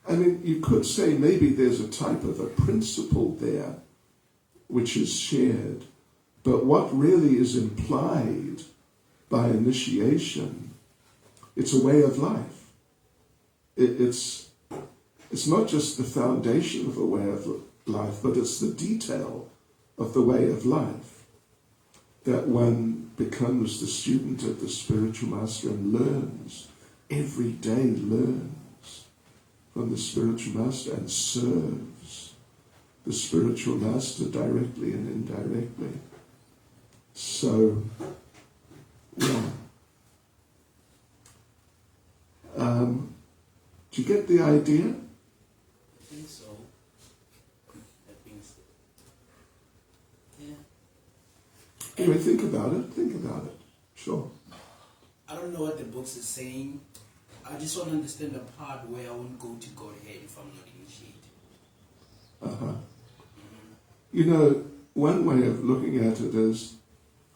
you could say maybe there's a type of a principle there which is shared, but what really is implied by initiation, it's a way of life. It's not just the foundation of a way of life, but it's the detail of the way of life, that one becomes the student of the spiritual master and learns, every day learns from the spiritual master and serves the spiritual master directly and indirectly. So, yeah. Do you get the idea? I think so. Yeah. Anyway, think about it. Sure. I don't know what the book is saying. I just want to understand the part where I won't go to Godhead if I'm not initiated. One way of looking at it is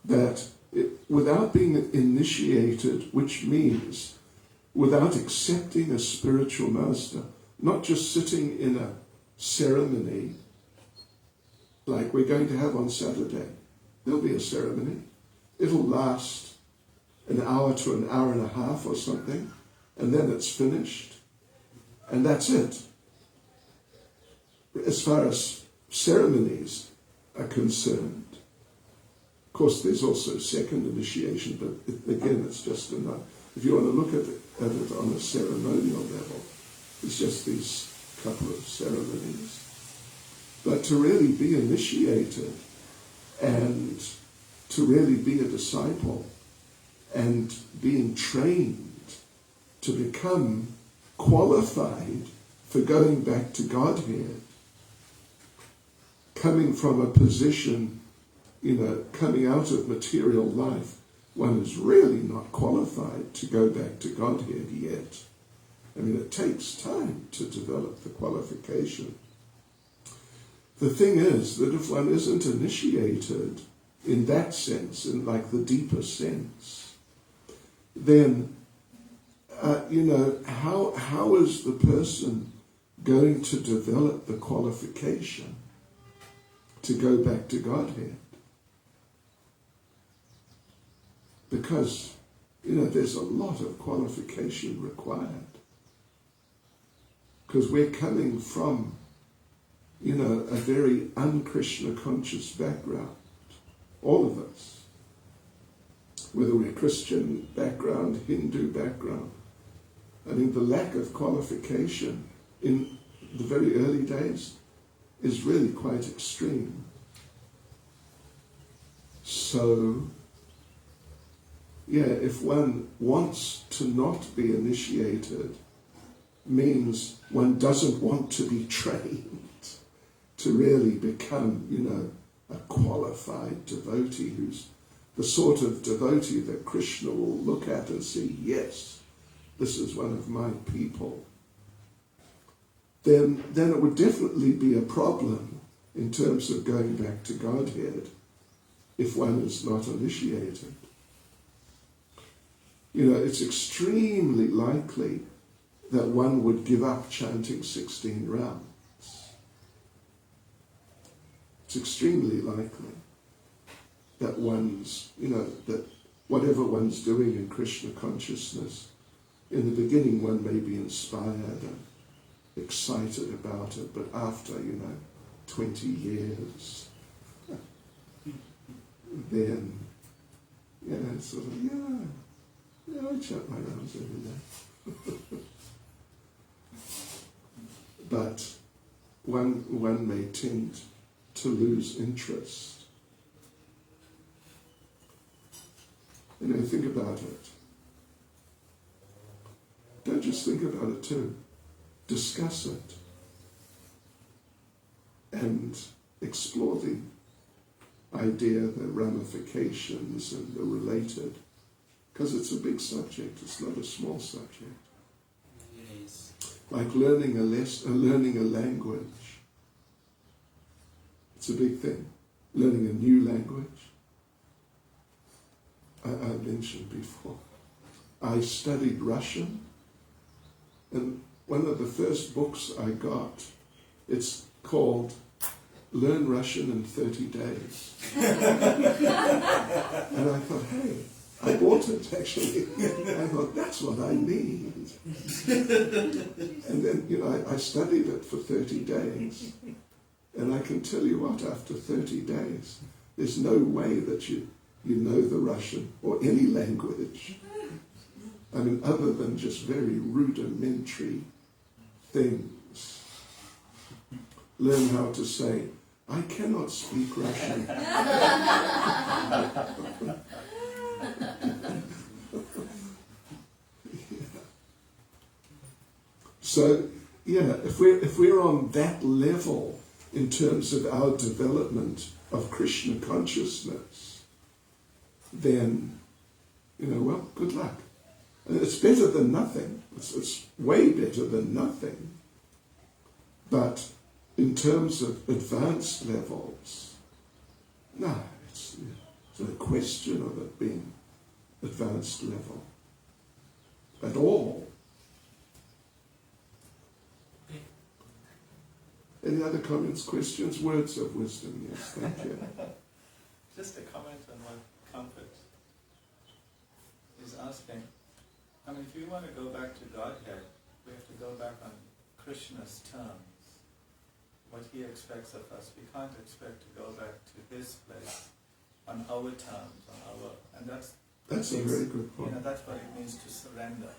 that without being initiated, which means without accepting a spiritual master, not just sitting in a ceremony like we're going to have on Saturday. There'll be a ceremony. It'll last an hour to an hour and a half or something, and then it's finished, and that's it. As far as ceremonies are concerned, of course, there's also second initiation, but again, it's just enough. If you want to look at it on a ceremonial level, it's just these couple of ceremonies. But to really be initiated and to really be a disciple and being trained to become qualified for going back to Godhead, coming from a position, coming out of material life, one is really not qualified to go back to Godhead yet. It takes time to develop the qualification. The thing is that if one isn't initiated in that sense, in like the deeper sense, then, how is the person going to develop the qualification to go back to Godhead? Because, there's a lot of qualification required. Because we're coming from, a very un-Krishna conscious background. All of us. Whether we're Christian background, Hindu background. The lack of qualification in the very early days is really quite extreme. So, if one wants to not be initiated, means one doesn't want to be trained to really become, a qualified devotee who's the sort of devotee that Krishna will look at and see, yes, this is one of my people. Then it would definitely be a problem in terms of going back to Godhead if one is not initiated. It's extremely likely that one would give up chanting 16 rounds. It's extremely likely that that whatever one's doing in Krishna consciousness, in the beginning one may be inspired and excited about it, but after, 20 years, then, I chant my rounds every day. But one may tend to lose interest. Think about it. Don't just think about it too. Discuss it. And explore the idea, the ramifications and the related. Because it's a big subject, it's not a small subject. It is. Like learning a language. It's a big thing. Learning a new language. I mentioned before. I studied Russian, and one of the first books I got, it's called Learn Russian in 30 Days. And I thought, hey, I bought it actually. I thought, that's what I need. And then, I studied it for 30 days. And I can tell you what, after 30 days, there's no way that you know the Russian or any language. Other than just very rudimentary things. Learn how to say, I cannot speak Russian. So, if we're on that level in terms of our development of Krishna consciousness, then, well, good luck. It's better than nothing. It's way better than nothing. But in terms of advanced levels, no, it's a question of it being advanced level at all. Any other comments, questions, words of wisdom? Yes, thank you. Just a comment on what Comfort is asking. If we want to go back to Godhead, we have to go back on Krishna's terms, what he expects of us. We can't expect to go back to his place on our terms, and that's a very good point. That's what it means to surrender.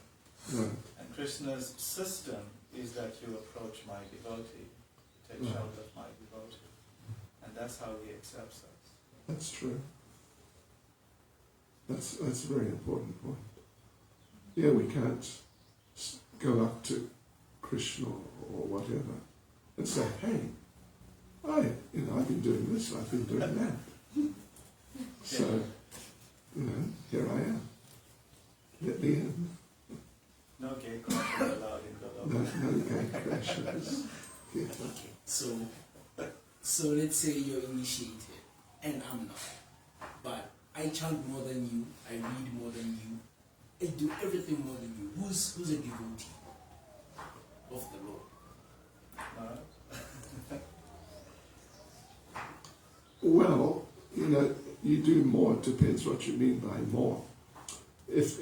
Right. And Krishna's system is that you approach my devotee, take shelter of my devotee, and that's how he accepts us. That's true. That's a very important point. Yeah, we can't go up to Krishna or whatever and say, hey, I've been doing this, I've been doing that. So, here I am. Let me in. No gay crashes allowed in Golok. No gay crashes. Yeah. Okay, so let's say you're initiated, and I'm not. But I chant more than you, I read more than you, I do everything more than you. Who's a devotee of the Lord? Well, you do more. It depends what you mean by more. If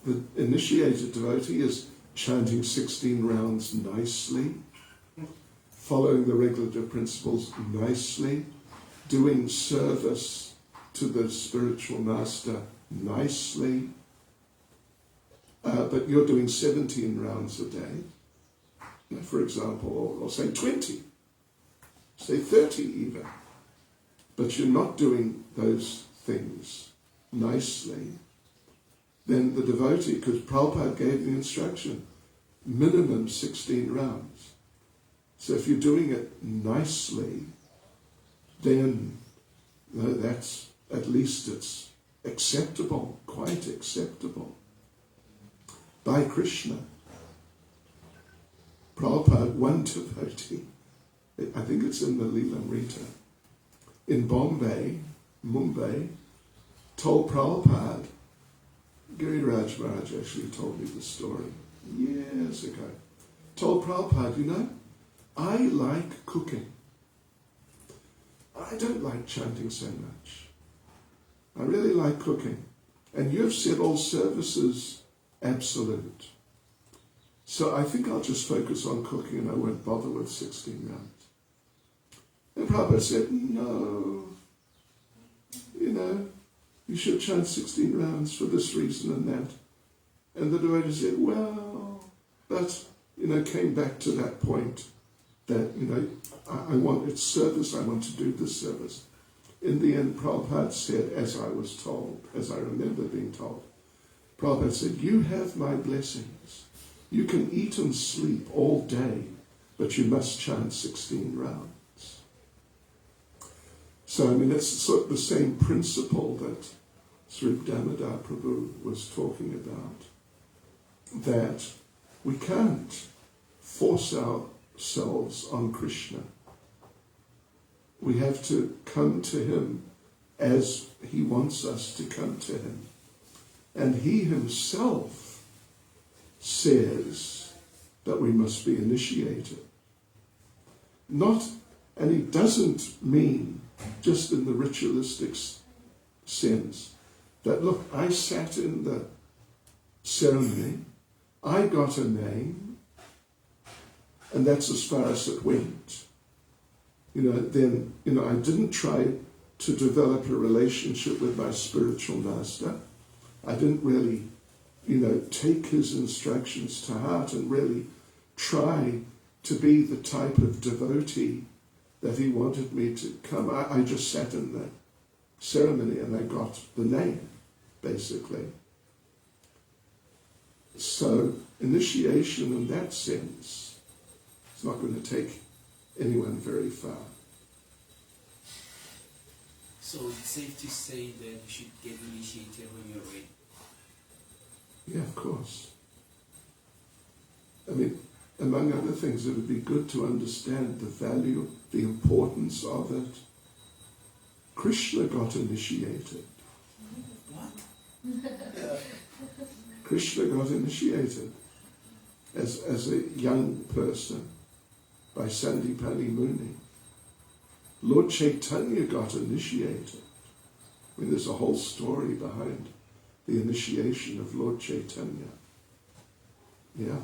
the initiated devotee is chanting 16 rounds nicely, following the regulative principles nicely, doing service to the spiritual master nicely, but you're doing 17 rounds a day, for example, or say 20, say 30 even, but you're not doing those things nicely, then the devotee, because Prabhupada gave the instruction, minimum 16 rounds. So if you're doing it nicely, then that's, at least it's acceptable, quite acceptable. By Krishna, Prabhupada, one devotee, I think it's in the Leelamrita, in Mumbai, told Prabhupada, Giriraj Maharaj actually told me the story years ago, told Prabhupada, I like cooking. I don't like chanting so much. I really like cooking. And you've said all services absolute. So I think I'll just focus on cooking and I won't bother with 16 rounds. And Prabhupada said, no, you should chant 16 rounds for this reason and that. And the devotee said, well, but, came back to that point that, you know, I want its service, I want to do this service. In the end, Prabhupada said, as I was told, as I remember being told, Prabhupada said, you have my blessings. You can eat and sleep all day, but you must chant 16 rounds. So, I mean, it's sort of the same principle that Sri Damodar Prabhu was talking about, that we can't force ourselves on Krishna. We have to come to him as he wants us to come to him. And he himself says that we must be initiated. And he doesn't mean just in the ritualistic sense that, look, I sat in the ceremony, I got a name, and that's as far as it went. Then I didn't try to develop a relationship with my spiritual master. I didn't really, take his instructions to heart and really try to be the type of devotee that he wanted me to come. I just sat in the ceremony and I got the name, basically. So initiation in that sense is not going to take anyone very far. So it's safe to say that you should get initiated when you're ready. Yeah, of course. I mean, among other things, it would be good to understand the value, the importance of it. Krishna got initiated. What? Krishna got initiated as a young person by Sandipani Muni. Lord Caitanya got initiated. I mean, there's a whole story behind the initiation of Lord Caitanya. Yeah.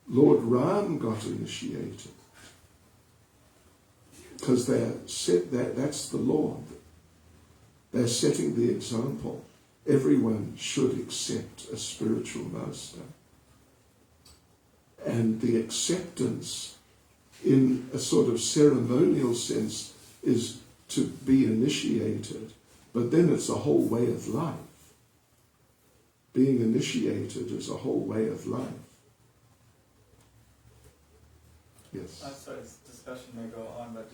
Lord Ram got initiated. Because that's the Lord. They're setting the example. Everyone should accept a spiritual master. And the acceptance in a sort of ceremonial sense is to be initiated, but then it's a whole way of life. Being initiated is a whole way of life. Yes. I'm sorry, this discussion may go on, but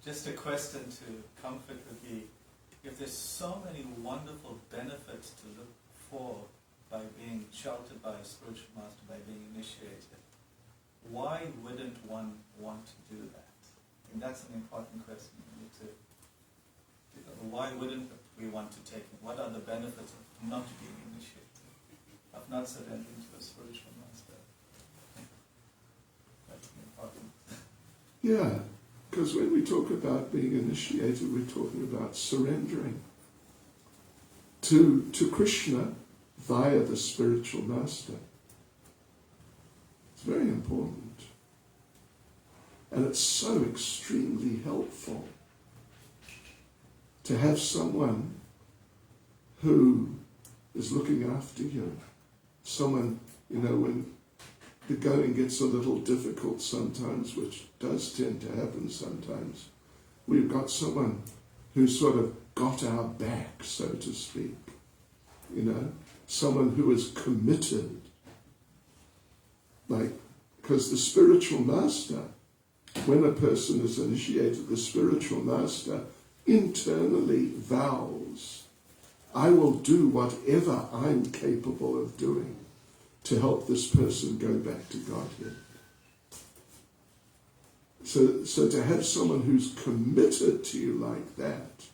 just a question to comfort would be, if there's so many wonderful benefits to look for by being sheltered by a spiritual master, by being initiated, why wouldn't one want to do that? And that's an important question. Why wouldn't we want to take it? What are the benefits of not being initiated, of not surrendering to a spiritual master? That's important. Yeah, because when we talk about being initiated, we're talking about surrendering to Krishna via the spiritual master. It's very important. And it's so extremely helpful to have someone who is looking after you. Someone, when the going gets a little difficult sometimes, which does tend to happen sometimes, we've got someone who sort of got our back, so to speak. Someone who is committed. Because the spiritual master, when a person is initiated, the spiritual master internally vows, I will do whatever I'm capable of doing to help this person go back to Godhead. So to have someone who's committed to you like that,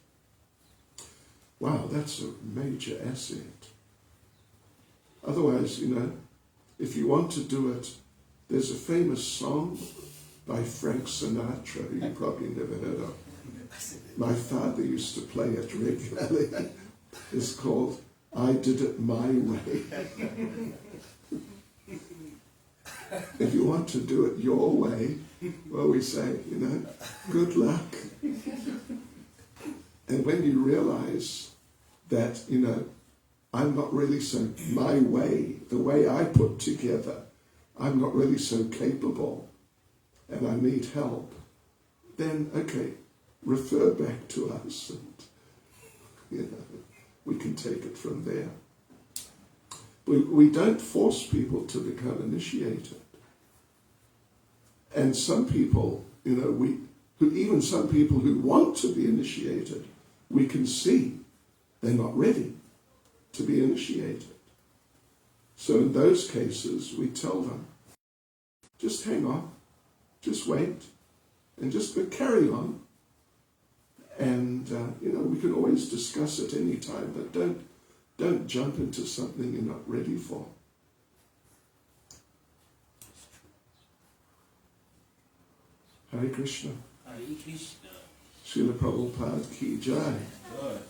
wow, that's a major asset. Otherwise, if you want to do it, there's a famous song by Frank Sinatra, who you probably never heard of. My father used to play it regularly. It's called I Did It My Way. If you want to do it your way, well, we say, good luck. And when you realize that, I'm not really so, my way, the way I put together, I'm not really so capable and I need help, then okay, refer back to us, and we can take it from there. We don't force people to become initiated. And some people, even some people who want to be initiated, we can see they're not ready to be initiated. So in those cases, we tell them, just hang on, just wait, and just carry on. And, we can always discuss it any time, but don't jump into something you're not ready for. Hare Krishna. Hare Krishna. Srila Prabhupada ki jai. Good.